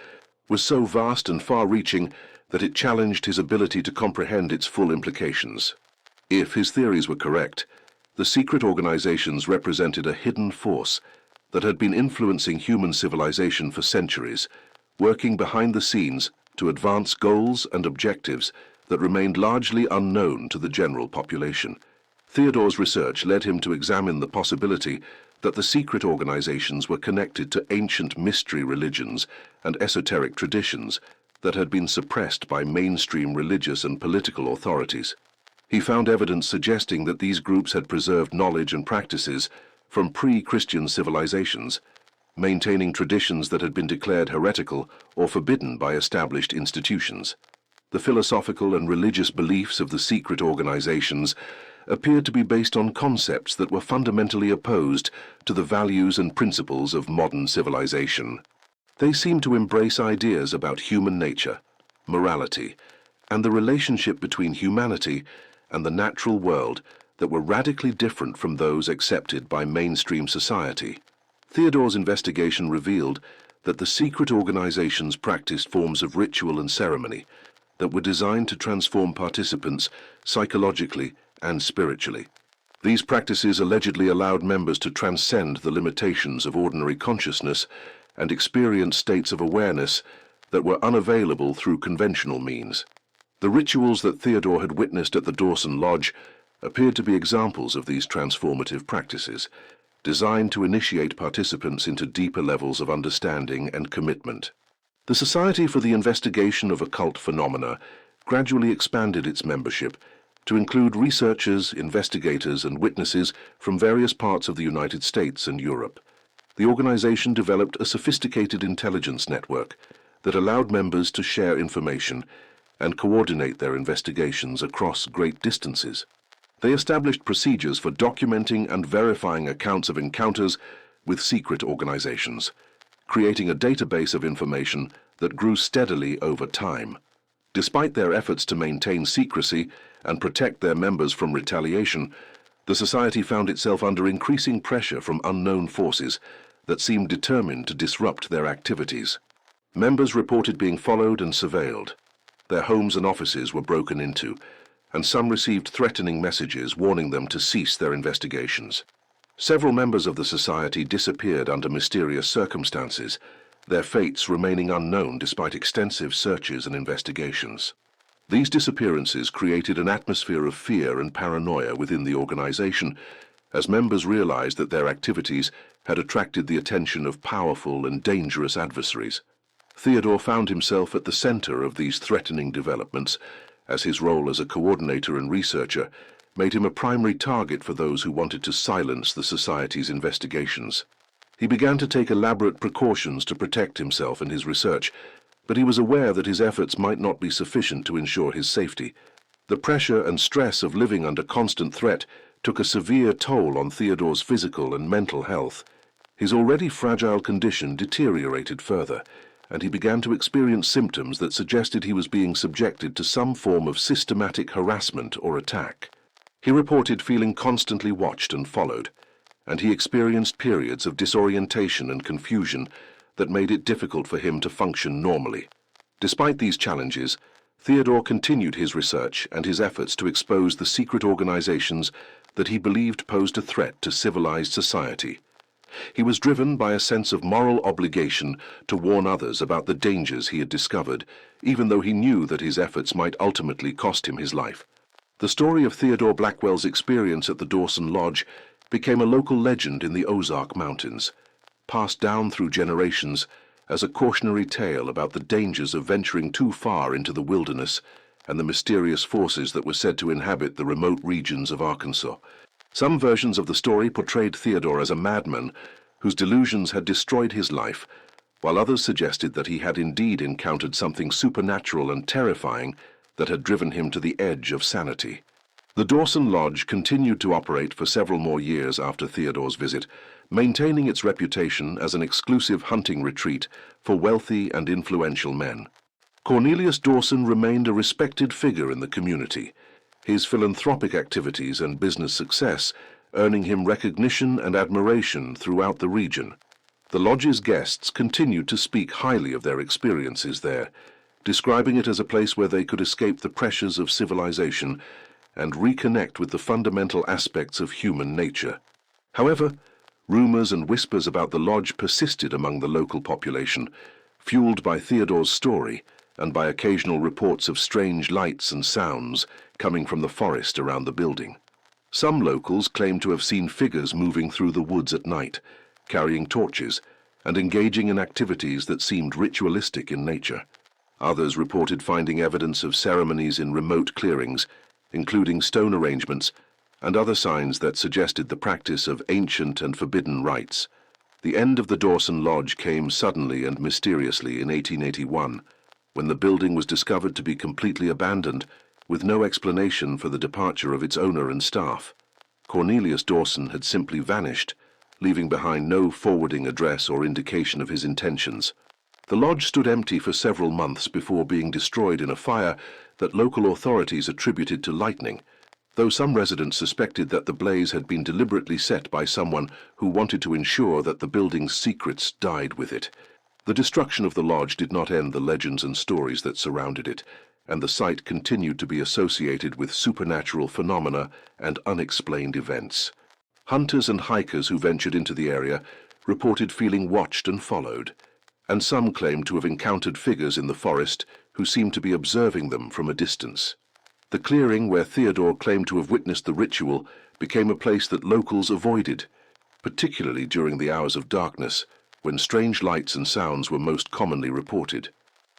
was so vast and far-reaching that it challenged his ability to comprehend its full implications. If his theories were correct, the secret organizations represented a hidden force that had been influencing human civilization for centuries, working behind the scenes to advance goals and objectives that remained largely unknown to the general population. Theodore's research led him to examine the possibility that the secret organizations were connected to ancient mystery religions and esoteric traditions that had been suppressed by mainstream religious and political authorities. He found evidence suggesting that these groups had preserved knowledge and practices from pre-Christian civilizations, maintaining traditions that had been declared heretical or forbidden by established institutions. The philosophical and religious beliefs of the secret organizations appeared to be based on concepts that were fundamentally opposed to the values and principles of modern civilization. They seemed to embrace ideas about human nature, morality, and the relationship between humanity and the natural world that were radically different from those accepted by mainstream society. Theodore's investigation revealed that the secret organizations practiced forms of ritual and ceremony that were designed to transform participants psychologically and spiritually. These practices allegedly allowed members to transcend the limitations of ordinary consciousness and experience states of awareness that were unavailable through conventional means. The rituals that Theodore had witnessed at the Dawson Lodge appeared to be examples of these transformative practices, designed to initiate participants into deeper levels of understanding and commitment. The Society for the Investigation of Occult Phenomena gradually expanded its membership to include researchers, investigators, and witnesses from various parts of the United States and Europe. The organization developed a sophisticated intelligence network that allowed members to share information and coordinate their investigations across great distances. They established procedures for documenting and verifying accounts of encounters with secret organizations, creating a database of information that grew steadily over time. Despite their efforts to maintain secrecy and protect their members from retaliation, the society found itself under increasing pressure from unknown forces that seemed determined to disrupt their activities. Members reported being followed and surveilled. Their homes and offices were broken into, and some received threatening messages warning them to cease their investigations. Several members of the society disappeared under mysterious circumstances, their fates remaining unknown despite extensive searches and investigations. These disappearances created an atmosphere of fear and paranoia within the organization, as members realized that their activities had attracted the attention of powerful and dangerous adversaries. Theodore found himself at the center of these threatening developments, as his role as a coordinator and researcher made him a primary target for those who wanted to silence the society's investigations. He began to take elaborate precautions to protect himself and his research, but he was aware that his efforts might not be sufficient to ensure his safety. The pressure and stress of living under constant threat took a severe toll on Theodore's physical and mental health. His already fragile condition deteriorated further, and he began to experience symptoms that suggested he was being subjected to some form of systematic harassment or attack. He reported feeling constantly watched and followed, and he experienced periods of disorientation and confusion that made it difficult for him to function normally. Despite these challenges, Theodore continued his research and his efforts to expose the secret organizations that he believed posed a threat to civilized society. He was driven by a sense of moral obligation to warn others about the dangers he had discovered, even though he knew that his efforts might ultimately cost him his life. The story of Theodore Blackwell's experience at the Dawson Lodge became a local legend in the Ozark Mountains, passed down through generations as a cautionary tale about the dangers of venturing too far into the wilderness and the mysterious forces that were said to inhabit the remote regions of Arkansas. Some versions of the story portrayed Theodore as a madman whose delusions had destroyed his life, while others suggested that he had indeed encountered something supernatural and terrifying that had driven him to the edge of sanity. The Dorson Lodge continued to operate for several more years after Theodore's visit, maintaining its reputation as an exclusive hunting retreat for wealthy and influential men. Cornelius Dawson remained a respected figure in the community, his philanthropic activities and business success earning him recognition and admiration throughout the region. The lodge's guests continued to speak highly of their experiences there, describing it as a place where they could escape the pressures of civilization and reconnect with the fundamental aspects of human nature. However, rumors and whispers about the lodge persisted among the local population, fueled by Theodore's story and by occasional reports of strange lights and sounds coming from the forest around the building. Some locals claimed to have seen figures moving through the woods at night, carrying torches, and engaging in activities that seemed ritualistic in nature. Others reported finding evidence of ceremonies in remote clearings, including stone arrangements, and other signs that suggested the practice of ancient and forbidden rites. The end of the Dawson Lodge came suddenly and mysteriously in 1881, when the building was discovered to be completely abandoned, with no explanation for the departure of its owner and staff. Cornelius Dawson had simply vanished, leaving behind no forwarding address or indication of his intentions. The lodge stood empty for several months before being destroyed in a fire that local authorities attributed to lightning, though some residents suspected that the blaze had been deliberately set by someone who wanted to ensure that the building's secrets died with it. The destruction of the lodge did not end the legends and stories that surrounded it, and the site continued to be associated with supernatural phenomena and unexplained events. Hunters and hikers who ventured into the area reported feeling watched and followed, and some claimed to have encountered figures in the forest who seemed to be observing them from a distance. The clearing where Theodore claimed to have witnessed the ritual became a place that locals avoided, particularly during the hours of darkness, when strange lights and sounds were most commonly reported.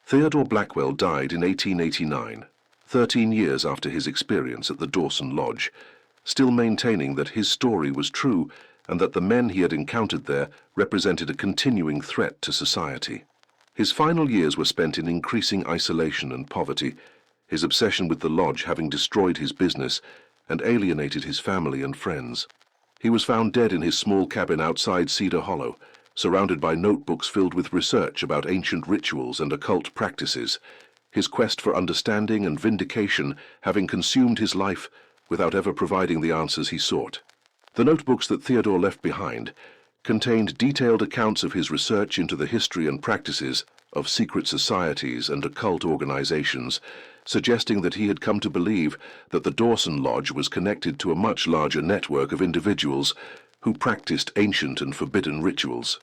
Theodore Blackwell died in 1889, 13 years after his experience at the Dawson Lodge, still maintaining that his story was true and that the men he had encountered there represented a continuing threat to society. His final years were spent in increasing isolation and poverty, his obsession with the lodge having destroyed his business and alienated his family and friends. He was found dead in his small cabin outside Cedar Hollow, surrounded by notebooks filled with research about ancient rituals and occult practices, his quest for understanding and vindication having consumed his life without ever providing the answers he sought. The notebooks that Theodore left behind contained detailed accounts of his research into the history and practices of secret societies and occult organizations, suggesting that he had come to believe that the Dawson Lodge was connected to a much larger network of individuals who practiced ancient and forbidden rituals.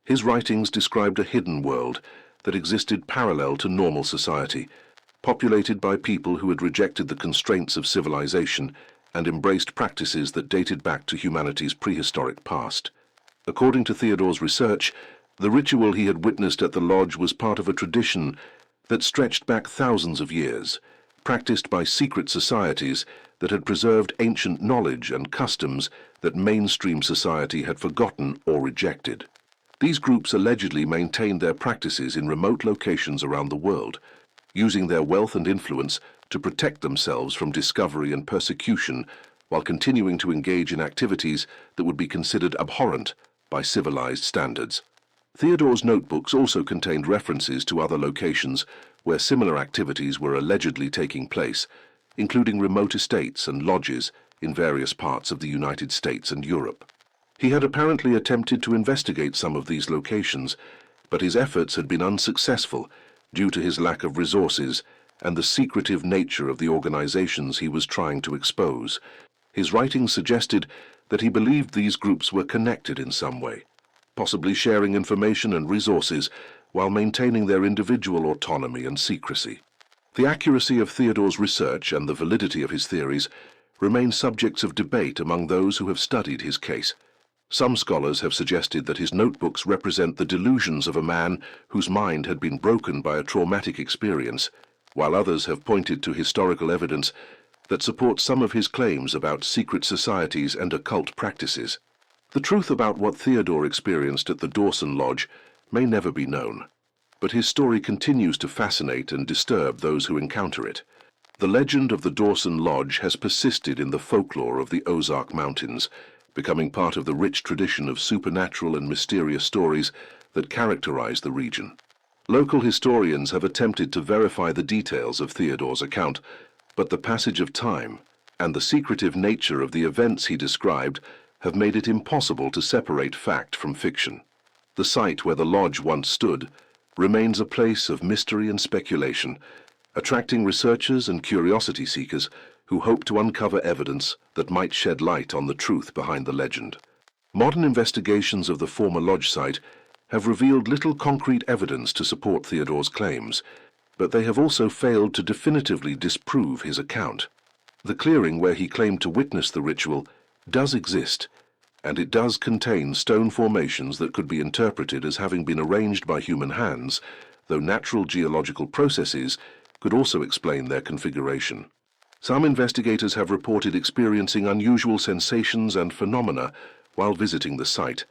His writings described a hidden world that existed parallel to normal society, populated by people who had rejected the constraints of civilization and embraced practices that dated back to humanity's prehistoric past. According to Theodore's research, the ritual he had witnessed at the lodge was part of a tradition that stretched back thousands of years, practiced by secret societies that had preserved ancient knowledge and customs that mainstream society had forgotten or rejected. These groups allegedly maintained their practices in remote locations around the world, using their wealth and influence to protect themselves from discovery and persecution while continuing to engage in activities that would be considered abhorrent by civilized standards. Theodore's notebooks also contained references to other locations where similar activities were allegedly taking place, including remote estates and lodges in various parts of the United States and Europe. He had apparently attempted to investigate some of these locations, but his efforts had been unsuccessful due to his lack of resources and the secretive nature of the organizations he was trying to expose. His writings suggested that he believed these groups were connected in some way, possibly sharing information and resources while maintaining their individual autonomy and secrecy. The accuracy of Theodore's research and the validity of his theories remain subjects of debate among those who have studied his case. Some scholars have suggested that his notebooks represent the delusions of a man whose mind had been broken by a traumatic experience, while others have pointed to historical evidence that supports some of his claims about secret societies and occult practices. The truth about what Theodore experienced at the Dawson Lodge may never be known, but his story continues to fascinate and disturb those who encounter it. The legend of the Dawson Lodge has persisted in the folklore of the Ozark Mountains, becoming part of the rich tradition of supernatural and mysterious stories that characterize the region. Local historians have attempted to verify the details of Theodore's account, but the passage of time and the secretive nature of the events he described have made it impossible to separate fact from fiction. The site where the lodge once stood remains a place of mystery and speculation, attracting researchers and curiosity seekers who hope to uncover evidence that might shed light on the truth behind the legend. Modern investigations of the former lodge site have revealed little concrete evidence to support Theodore's claims, but they have also failed to definitively disprove his account. The clearing where he claimed to witness the ritual does exist, and it does contain stone formations that could be interpreted as having been arranged by human hands, though natural geological processes could also explain their configuration. Some investigators have reported experiencing unusual sensations and phenomena while visiting the site,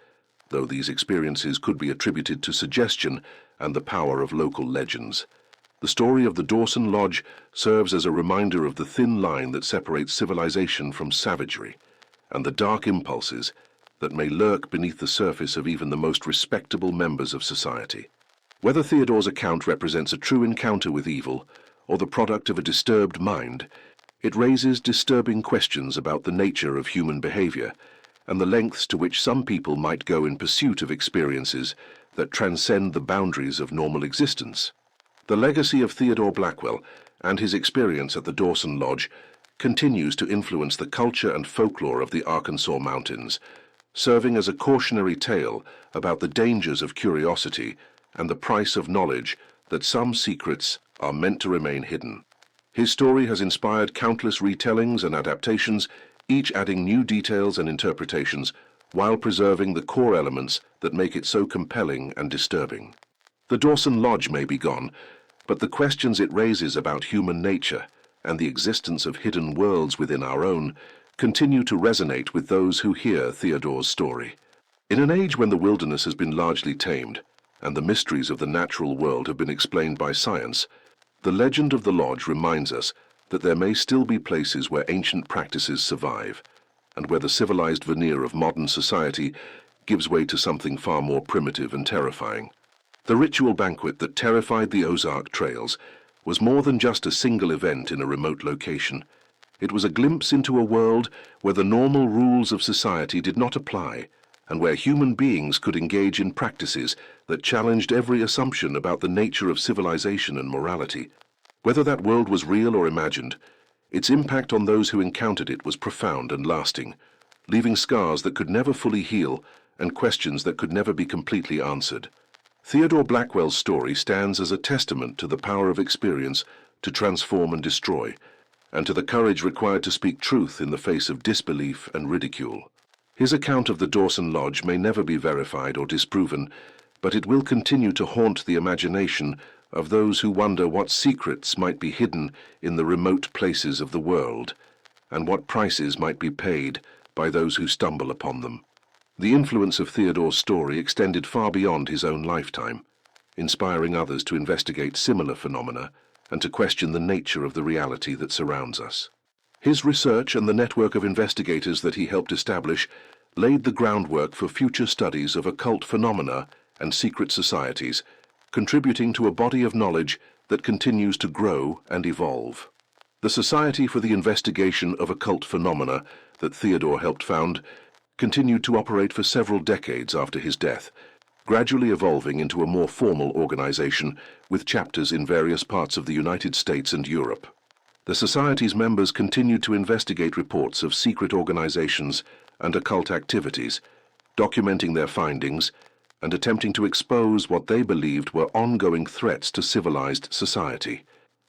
though these experiences could be attributed to suggestion and the power of local legends. The story of the Dawson Lodge serves as a reminder of the thin line that separates civilization from savagery, and the dark impulses that may lurk beneath the surface of even the most respectable members of society. Whether Theodore's account represents a true encounter with evil or the product of a disturbed mind, it raises disturbing questions about the nature of human behavior and the lengths to which some people might go in pursuit of experiences that transcend the boundaries of normal existence. The legacy of Theodore Blackwell and his experience at the Dawson Lodge continues to influence the culture and folklore of the Arkansas mountains, serving as a cautionary tale about the dangers of curiosity and the price of knowledge that some secrets are meant to remain hidden. His story has inspired countless retellings and adaptations, each adding new details and interpretations while preserving the core elements that make it so compelling and disturbing. The Dawson Lodge may be gone, but the questions it raises about human nature and the existence of hidden worlds within our own continue to resonate with those who hear Theodore's story. In an age when the wilderness has been largely tamed and the mysteries of the natural world have been explained by science, the legend of the lodge reminds us that there may still be places where ancient practices survive, and where the civilized veneer of modern society gives way to something far more primitive and terrifying. The ritual banquet that terrified the Ozark trails was more than just a single event in a remote location. It was a glimpse into a world where the normal rules of society did not apply, and where human beings could engage in practices that challenged every assumption about the nature of civilization and morality. Whether that world was real or imagined, its impact on those who encountered it was profound and lasting, leaving scars that could never fully heal and questions that could never be completely answered. Theodore Blackwell's story stands as a testament to the power of experience to transform and destroy, and to the courage required to speak truth in the face of disbelief and ridicule. His account of the Dawson Lodge may never be verified or disproven, but it will continue to haunt the imagination of those who wonder what secrets might be hidden in the remote places of the world, and what prices might be paid by those who stumble upon them. The influence of Theodore's story extended far beyond his own lifetime, inspiring others to investigate similar phenomena and to question the nature of the reality that surrounds us. His research and the network of investigators that he helped establish laid the groundwork for future studies of occult phenomena and secret societies, contributing to a body of knowledge that continues to grow and evolve. The Society for the Investigation of Occult Phenomena that Theodore helped found continued to operate for several decades after his death, gradually evolving into a more formal organization with chapters in various parts of the United States and Europe. The Society's members continued to investigate reports of secret organizations and occult activities, documenting their findings and attempting to expose what they believed were ongoing threats to civilized society.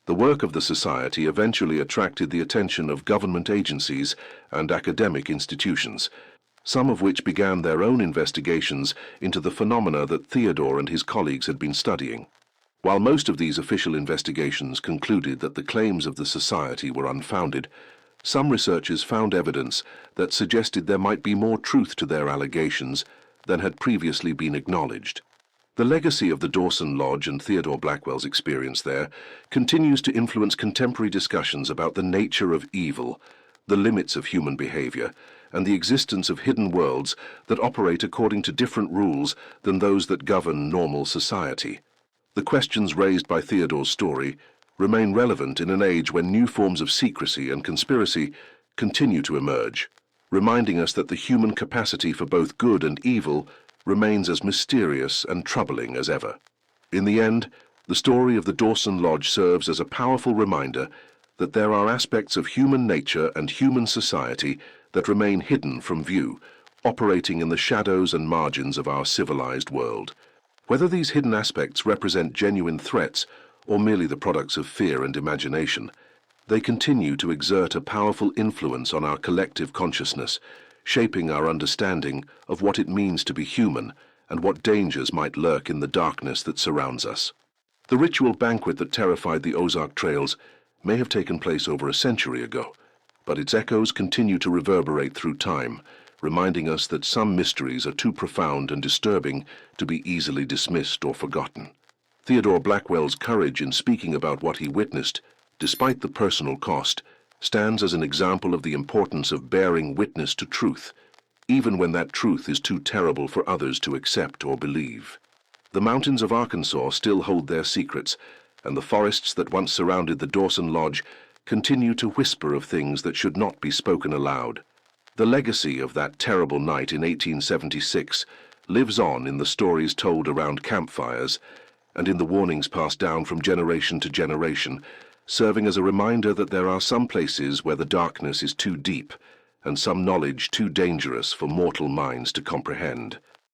The work of the Society eventually attracted the attention of government agencies and academic institutions, some of which began their own investigations into the phenomena that Theodore and his colleagues had been studying. While most of these official investigations concluded that the claims of the Society were unfounded, some researchers found evidence that suggested there might be more truth to their allegations than had previously been acknowledged. The legacy of the Dawson Lodge and Theodore Blackwell's experience there continues to influence contemporary discussions about the nature of evil, the limits of human behavior, and the existence of hidden worlds that operate according to different rules than those that govern normal society. The questions raised by Theodore's story remain relevant in an age when new forms of secrecy and conspiracy continue to emerge, reminding us that the human capacity for both good and evil remains as mysterious and troubling as ever. In the end, the story of the Dawson Lodge serves as a powerful reminder that there are aspects of human nature and human society that remain hidden from view, operating in the shadows and margins of our civilized world. Whether these hidden aspects represent genuine threats or merely the products of fear and imagination, they continue to exert a powerful influence on our collective consciousness, shaping our understanding of what it means to be human and what dangers might lurk in the darkness that surrounds us. The ritual banquet that terrified the Ozark trails may have taken place over a century ago, but its echoes continue to reverberate through time, reminding us that some mysteries are too profound and disturbing to be easily dismissed or forgotten. Theodore Blackwell's courage in speaking about what he witnessed, despite the personal cost, stands as an example of the importance of bearing witness to truth, even when that truth is too terrible for others to accept or believe. The mountains of Arkansas still hold their secrets, and the forests that once surrounded the Dawson Lodge continue to whisper of things that should not be spoken aloud. The legacy of that terrible night in 1876 lives on in the stories told around campfires and in the warnings passed down from generation to generation, serving as a reminder that there are some places where the darkness is too deep and some knowledge too dangerous for mortal minds to comprehend.